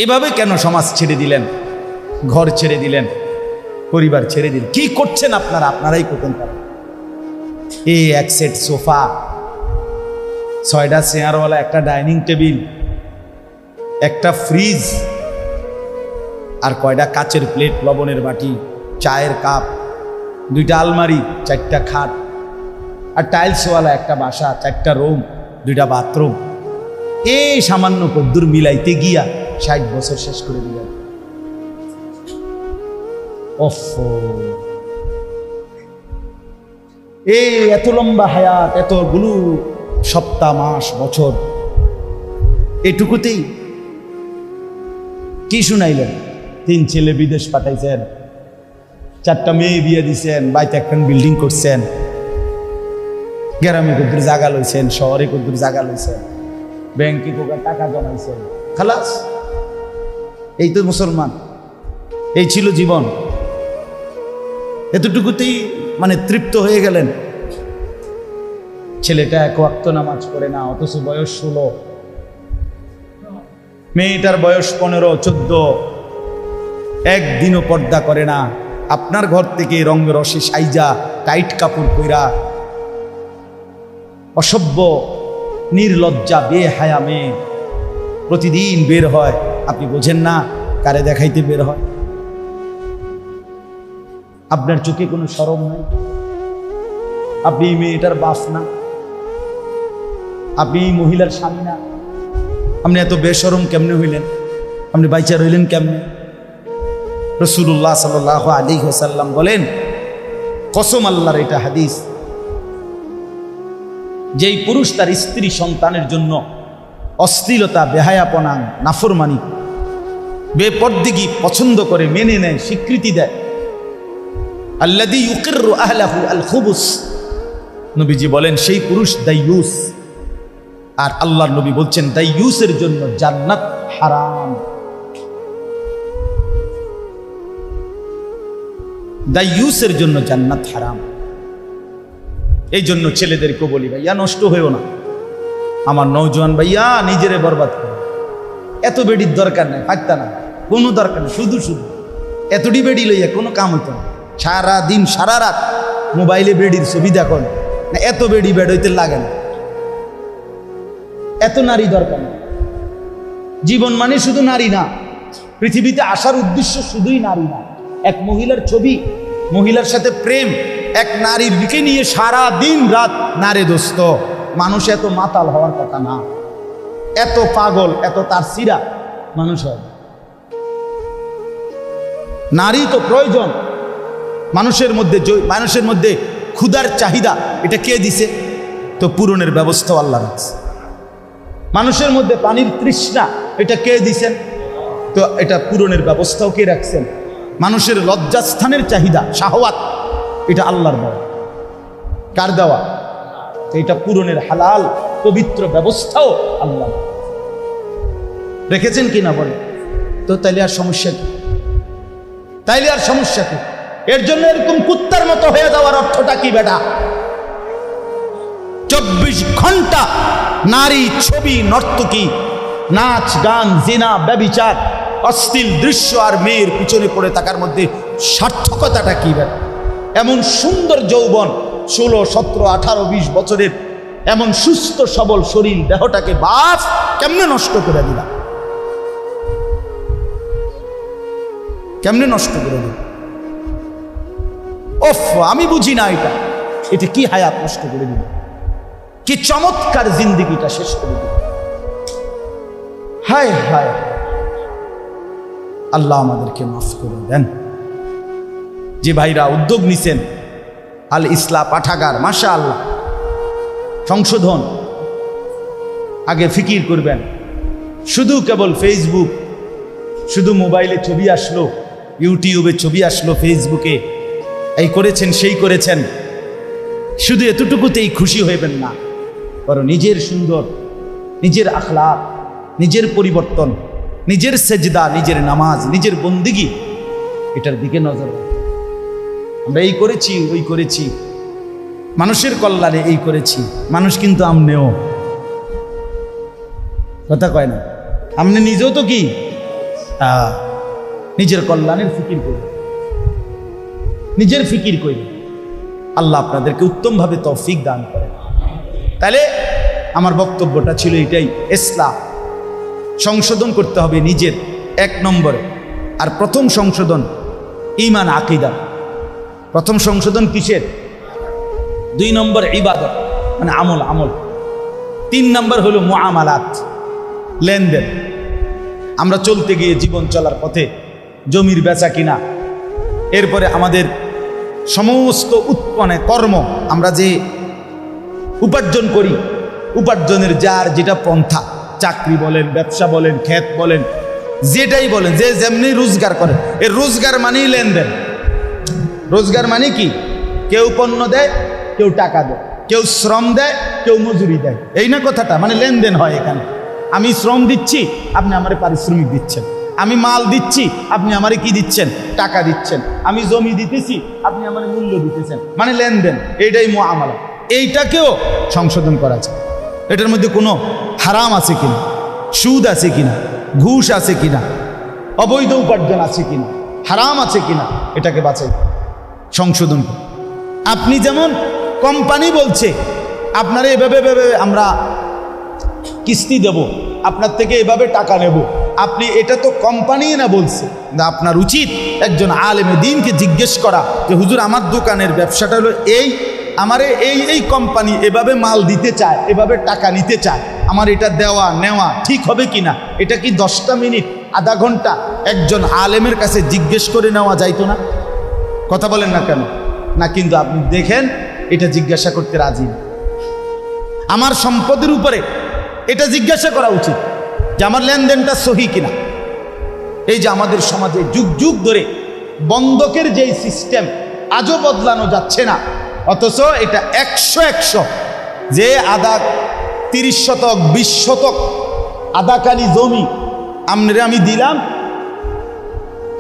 এভাবে কেন সমাজ ছেড়ে দিলেন, ঘর ছেড়ে দিলেন, পরিবার ছেড়ে দিলেন? কি করছেন আপনারা? আপনারাই করতেন। এই এক সেট সোফা, 6টা চেয়ারওয়ালা, একটা ডাইনিং টেবিল, একটা ফ্রিজ, আর কয়টা কাচের প্লেট, লবণের বাটি, চায়ের কাপ, 2টা আলমারি, 4টা খাট, আর টাইলসওয়ালা একটা বাসা, 4টা রুম, 2টা বাথরুম। এই সামান্য কদ্দুর মিলাইতে গিয়া 60 বছর শেষ করে দিলেন। এই এত লম্বা হায়াত, এতগুলো সপ্তাহ, মাস, বছর, এটুকুতেই কি শুনাইলেন? 3 ছেলে বিদেশ পাঠাইছেন, 4টা মেয়ে বিয়ে দিছেন, বাড়িতে একটা বিল্ডিং করছেন, গ্রামে কদ্দুর জায়গা লইছেন, শহরে কদ্দুর জায়গা লইছেন, ব্যাংকে কোকা টাকা জমাইছেন, খালাস। এই তো মুসলমান, এই ছিল জীবন। এতটুকুতেই মানে তৃপ্ত হয়ে গেলেন। ছেলেটা 1 ওয়াক্ত নামাজ পড়ে না, অথচ বয়স 16, মেয়েটার বয়স 15, 14, একদিনও পর্দা করে না। আপনার ঘর থেকে রঙে রসে সাইজা, টাইট কাপড় পইরা, অসভ্য, নির্লজ্জা, বেহায়া মেয়ে প্রতিদিন বের হয়। আপনি বোঝেন না কারে দেখাইতে বের হয়? আপনার চোখে কোনো শরম নাই? আপনি মেয়েটার বাপ না? আপনি মহিলার স্বামী না? আপনি এত বেশরম কেমনে হইলেন? আপনি বাইচা রইলেন কেমনে? রাসূলুল্লাহ সাল্লাল্লাহু আলাইহি ওয়াসাল্লাম বলেন, কসম আল্লাহর, এটা হাদিস, যেই পুরুষ তার স্ত্রী সন্তানের জন্য অশ্লীলতা, বেহায়াপনা, নাফরমানি, বেপরদিগি পছন্দ করে, মেনে নেয়, স্বীকৃতি দেয়, আল্লাযী ইউকিররু আহলাহু আল খুবুস, নবীজি বলেন সেই পুরুষ দাইয়ুস। আর আল্লাহর নবী বলছেন দাইয়ুসের জন্য জান্নাত হারাম। দাইয়ুসের জন্য জান্নাত হারাম। এই জন্য ছেলেদেরকে বলি, ভাইয়া নষ্ট হয়েও না। আমার নওজোয়ান ভাইয়া নিজেরে বরবাদ করে, এত বেডির দরকার নেই, পারতা না, কোনো দরকার নেই। শুধু শুধু এতটি বেডি লইয়া কোনো কাম হইতো না। সারা দিন সারা রাত মোবাইলে বেডির ছবি দেখুন না, এত বেডি বেড হইতে লাগে না। এত নারী দরকার নেই। জীবন মানে শুধু নারী না, পৃথিবীতে আসার উদ্দেশ্য শুধুই নারী না। এক মহিলার ছবি, মহিলার সাথে প্রেম, এক নারীর দিকে নিয়ে সারা দিন রাত নারে দোস্ত। মানুষ এত মাতাল হওয়ার কথা না, এত পাগল, এত তার সিরা মানুষ হয়। নারী তো প্রয়োজন মানুষের মধ্যে ক্ষুধার চাহিদা, এটা কে দিছে? তো পূরণের ব্যবস্থা আল্লাহ রাখছে। মানুষের মধ্যে পানির তৃষ্ণা, এটা কে দিছেন? তো এটা পূরণের ব্যবস্থাও কে রাখছেন? মানুষের লজ্জাস্থানের চাহিদা, শাহওয়াত, এটা আল্লাহর দেওয়া। কার দেওয়া? এটা পূরণের হালাল পবিত্র ব্যবস্থাও আল্লাহ রেখেছেন কিনা বলে। তো তাইলে আর সমস্যা কি? তাইলে আর সমস্যা কি? এর জন্য এরকম কুত্তার মতো হয়ে যাওয়ার অর্থটা কি বেটা? 24 ঘন্টা নারী, ছবি, নর্তকী, নাচ, গান, জিনা, ব্যভিচার, অশ্লীল দৃশ্য আর মেয়ের পিছনে পড়ে থাকার মধ্যে সার্থকতাটা কি বেটা? এমন সুন্দর যৌবন, 16, 17, 18, 20 বছরের এমন সুস্থ সবল শরীর, দেহটাকে বাপ কেমনে নষ্ট করে দিলা? কেমনে নষ্ট করে দিল? ওফ, আমি বুঝি না এটা কি হায়াত নষ্ট করে দিল, কি চমৎকার জিন্দেগিটা শেষ করে দিল। হায় হায়, আল্লাহ আমাদেরকে মাফ করে দেন। যে ভাইরা উদ্যোগ নিছেন, আল ইসলাহ পাঠাগার, মাশাআল্লাহ, সংশোধন, আগে ফিকির করবেন। শুধু কেবল ফেসবুক, শুধু মোবাইলে ছবি আসলো, ইউটিউবে ছবি আসলো, ফেসবুকে এই করেছেন সেই করেছেন, শুধু এতটুকুতেই খুশি হইবেন না। বরং নিজের সুন্দর, নিজের আখলাক, নিজের পরিবর্তন, নিজের সেজদা, নিজের নামাজ, নিজের বন্দিগি, এটার দিকে নজর। আমরা এই করেছি, ওই করেছি, মানুষের কল্যাণে এই করেছি। মানুষ কিন্তু আমনেও কথা কয় না, আমনে নিজেও তো কি নিজের কল্যাণের ফিকির করি, নিজের ফিকির করি। আল্লাহ আপনাদেরকে উত্তমভাবে তৌফিক দান করেন। তাহলে আমার বক্তব্যটা ছিল এটাই, ইসলাম সংশোধন করতে হবে নিজের 1 নম্বরে। আর প্রথম সংশোধন ঈমান আকীদা। প্রথম সংশোধন কিসের? 2 নম্বর ইবাদত মানে আমল। 3 নম্বর হলো মুআমালাত, লেনদেন। আমরা চলতে গিয়ে জীবন চলার পথে জমির বেচা কিনা, এরপরে আমাদের সমস্ত উৎপন্ন কর্ম, আমরা যে উপার্জন করি, উপার্জনের যার যেটা পন্থা, চাকরি বলেন, ব্যবসা বলেন, ক্ষেত বলেন, যেটাই বলেন, যে যেমনি রোজগার করে, এর রোজগার মানেই লেনদেন। রোজগার মানে কি? কেউ পণ্য দেয়, কেউ টাকা দেয়, কেউ শ্রম দেয়, কেউ মজুরি দেয়, এই না কথাটা? মানে লেনদেন হয় এখানে। আমি শ্রম দিচ্ছি, আপনি আমারে পারিশ্রমিক দিচ্ছেন। আমি মাল দিচ্ছি, আপনি আমারে কি দিচ্ছেন? টাকা দিচ্ছেন। আমি জমি দিতেছি, আপনি আমারে মূল্য দিতেছেন, মানে লেনদেন। এইটাই মুআমালা। এইটাকেও সংশোধন করা যায়। এটার মধ্যে কোনো হারাম আছে কিনা, সুদ আছে কিনা, ঘুষ আছে কিনা, অবৈধ উপার্জন আছে কিনা, হারাম আছে কিনা, এটাকে বাছাই সংশোধন করুন। আপনি যেমন কোম্পানি বলছে আপনারা এভাবে আমরা কিস্তি দেব, আপনার থেকে এভাবে টাকা নেব, আপনি এটা তো কোম্পানি না বলছে। আপনার উচিত একজন আলেমে দ্বীনকে জিজ্ঞেস করা যে হুজুর, আমার দোকানের ব্যবসাটা হলো এই, আমারে এই কোম্পানি এভাবে মাল দিতে চায়, এভাবে টাকা নিতে চায়, আমার এটা দেওয়া নেওয়া ঠিক হবে কিনা? এটা কি 10টা মিনিট, আধা ঘন্টা একজন আলেমের কাছে জিজ্ঞেস করে নেওয়া যাইতো না? কথা বলেন না কেন? না, কিন্তু আপনি দেখেন এটা জিজ্ঞাসা করতে রাজি না। আমার সম্পদের উপরে এটা জিজ্ঞাসা করা উচিত যে আমার লেনদেনটা সহি কিনা। এই যে আমাদের সমাজে যুগ যুগ ধরে বন্ধকের যেই সিস্টেম আজও বদলানো যাচ্ছে না, অথচ এটা 100 যে আধা 30 শতক 20 শতক আধাকানি জমি আমনের আমি দিলাম,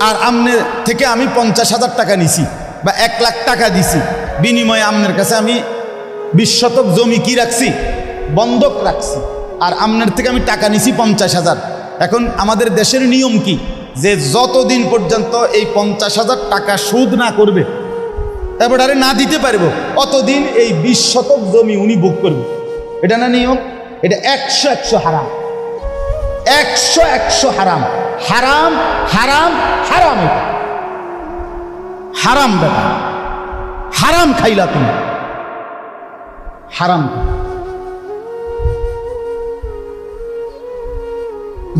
আর আমনের থেকে আমি 50,000 টাকা নিছি বা 1 লাখ টাকা দিছি, বিনিময়ে আমনের কাছে আমি 20 শতক জমি কি রাখছি? বন্ধক রাখছি, আর আমনের থেকে আমি টাকা নিছি 50,000। এখন আমাদের দেশের নিয়ম কি? যে যতদিন পর্যন্ত এই 50,000 টাকা সুদ না করবে, এবারে না দিতে পারবো, অতদিন এই 20 শতক জমি উনি ভোগ করবে। এটা না নিয়ম? এটা 100 হারাম, 100 হারাম, হারাম হারাম হারাম। এটা হারাম দাদা, হারাম খাইলা তুমি, হারাম।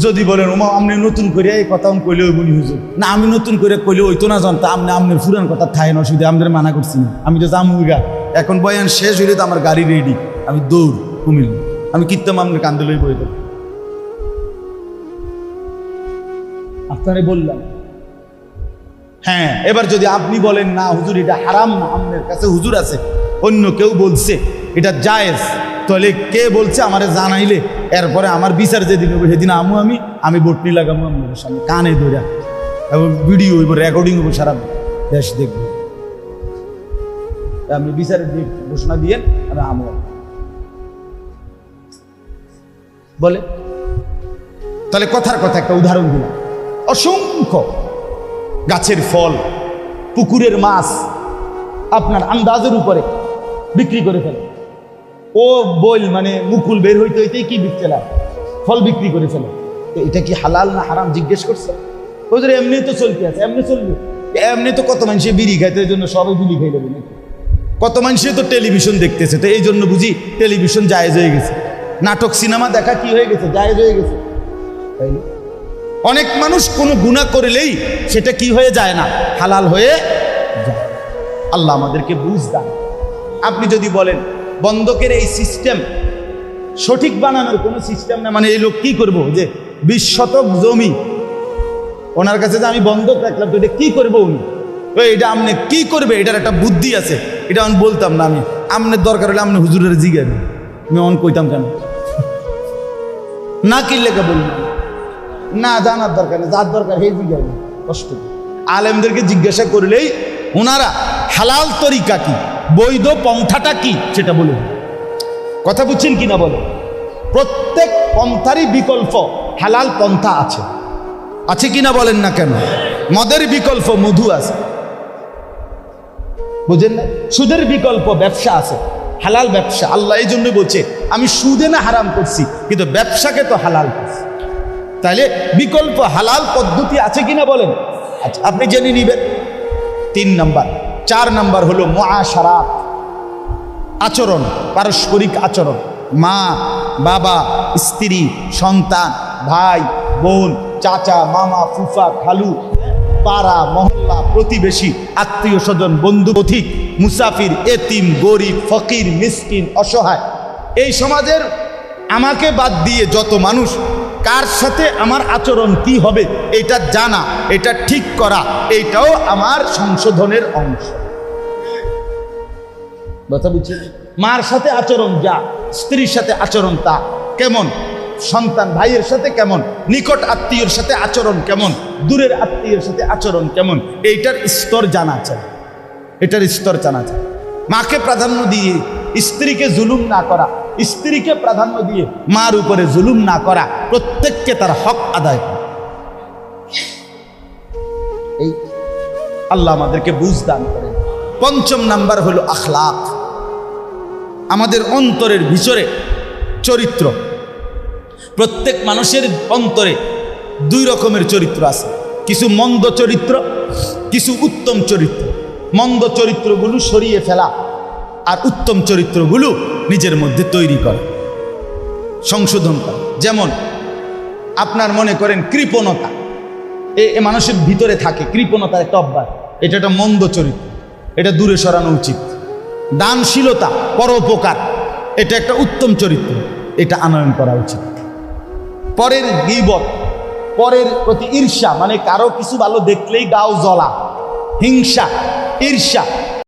যদি বলেন ওমা আপনি নতুন করে এই কথা কইলে ওই বলি হুজুর, না আমি নতুন করে কইলে ওই তো না জানতো, আপনি আপনার ফুরান কথা থাই না, অসুবিধা, আমাদের মানা করছি না, আমি তো জামুগা। এখন বয়ান শেষ হইলে তো আমার গাড়ি রেডি, আমি দৌড় কুমিল, আমি কীর্তম আপনার কান্দে লই বই দেব। আপনারে বললাম। হ্যাঁ, এবার যদি আপনি বলেন না হুজুর এটা হারাম না, আপনার কাছে হুজুর আছে, অন্য কেউ বলছে এটা জায়েজ, তাহলে কে বলছে আমারে জানাইলে এরপরে আমার বিচার যেদিন হবে সেদিন আমি বটনি লাগাবো আপনার সামনে, কানে ধরে, এবং ভিডিও হইব, রেকর্ডিং হইব, সারা দেশ দেখব। আপনি বিচারের ঘোষণা দিয়ে আমি বলে, তাহলে কথার কথা একটা উদাহরণ দিলাম। অসংখ্য গাছের ফল, পুকুরের মাছ আপনার আন্দাজের উপরে বিক্রি করে ফেলে। ও বল মানে মুকুল বের হইতে হইতেই কি বিকতে লাগে, ফল বিক্রি করে ফেলে। তো এটা কি হালাল না হারাম জিজ্ঞেস করছে? ওদের এমনি তো চলতে আছে, এমনি চলবে। এমনি তো কত মানুষে বিড়ি খাইতে, এই জন্য সবাই বিড়ি খাই দেবে নাকি? কত মানুষে তো টেলিভিশন দেখতেছে, তো এই জন্য বুঝি টেলিভিশন জায়েজ হয়ে গেছে। নাটক সিনেমা দেখা কি হয়ে গেছে? জায়েজ হয়ে গেছে, তাই না? অনেক মানুষ কোনো গুনাহ করলেই সেটা কি হয়ে যায় না, হালাল হয়ে যায়। আল্লাহ আমাদেরকে বুঝ দান। আপনি যদি বলেন বন্ধকের এই সিস্টেম সঠিক বানানোর কোনো সিস্টেম না, মানে এই লোক কি করবো যে 20 শতক জমি ওনার কাছে যে আমি বন্ধক রাখলাম, তো এটা কি করবো উনি? এটা আপনি কি করবে, এটার একটা বুদ্ধি আছে, এটা আমি বলতাম না। আমি আপনার দরকার হলে আপনি হুজুরের জিজ্ঞাসা, আমি অন কইতাম কেন না, কি লেখা বললাম না, জানার দরকার নেই, যার দরকার সেই জিজ্ঞাসা। কষ্ট আলেমদেরকে জিজ্ঞাসা করলেই ওনারা হালাল তরিকা কি, বৈধ পন্থাটা কি সেটা বলে। কথা বুঝছেন কিনা বলে? প্রত্যেক পন্থারই বিকল্প হালাল পন্থা আছে। আছে কিনা বলেন না কেন? মদের বিকল্প মধু আছে, বুঝেন না? সুদের বিকল্প ব্যবসা আছে, হালাল ব্যবসা। আল্লাহ এই জন্য বলছে আমি সুদে না হারাম করছি, কিন্তু ব্যবসাকে তো হালাল করছি। তাইলে বিকল্প হালাল পদ্ধতি আছে কিনা বলেন? আচ্ছা, আপনি জেনে নিবেন। 3 নাম্বার। 4 নাম্বার হলো মুআশারাত, আচরণ, পারস্পরিক আচরণ। মা, বাবা, স্ত্রী, সন্তান, ভাই, বোন, চাচা, মামা, ফুফা, খালু, পাড়া, মহল্লা, প্রতিবেশী, আত্মীয় স্বজন, বন্ধু, পথিক, মুসাফির, এতিম, গরিব, ফকির, মিসকিন, অসহায়, এই সমাজের আমাকে বাদ দিয়ে যত মানুষ, কার সাথে আমার আচরণ কি হবে এটা জানা, এটা ঠিক করা, এইটাও আমার সংশোধনের অংশ। কথা বুঝছেন? মার সাথে আচরণ যা, স্ত্রীর সাথে আচরণ তা কেমন, সন্তান ভাইয়ের সাথে কেমন, নিকট আত্মীয়ের সাথে আচরণ কেমন, দূরের আত্মীয়ের সাথে আচরণ কেমন, এইটার স্তর জানা চাই, এটার স্তর জানা চাই। মাকে প্রাধান্য দিয়ে স্ত্রীকে জুলুম না করা, স্ত্রীকে প্রাধান্য দিয়ে মার উপরে জুলুম না করা, প্রত্যেককে তার হক আদায় করা। এই আল্লাহ আমাদেরকে বুঝ দান করেন। 5 নাম্বার হলো আখলাক, আমাদের অন্তরের ভিতরে চরিত্র। প্রত্যেক মানুষের অন্তরে 2 রকমের চরিত্র আছে, কিছু মন্দ চরিত্র, কিছু উত্তম চরিত্র। মন্দ চরিত্রগুলো সরিয়ে ফেলা আর উত্তম চরিত্রগুলো নিজের মধ্যে তৈরি করা, সংশোধন করা। যেমন আপনার মনে করেন কৃপণতা, এ মানুষের ভিতরে থাকে, কৃপণতার একটা অভ্যাস, এটা একটা মন্দ চরিত্র, এটা দূরে সরানো উচিত। দানশীলতা, পরোপকার, এটা একটা উত্তম চরিত্র, এটা আনয়ন করা উচিত। পরের গীবত, পরের প্রতি ঈর্ষা, মানে কারো কিছু ভালো দেখলেই গাও জ্বলা, হিংসা, ঈর্ষা,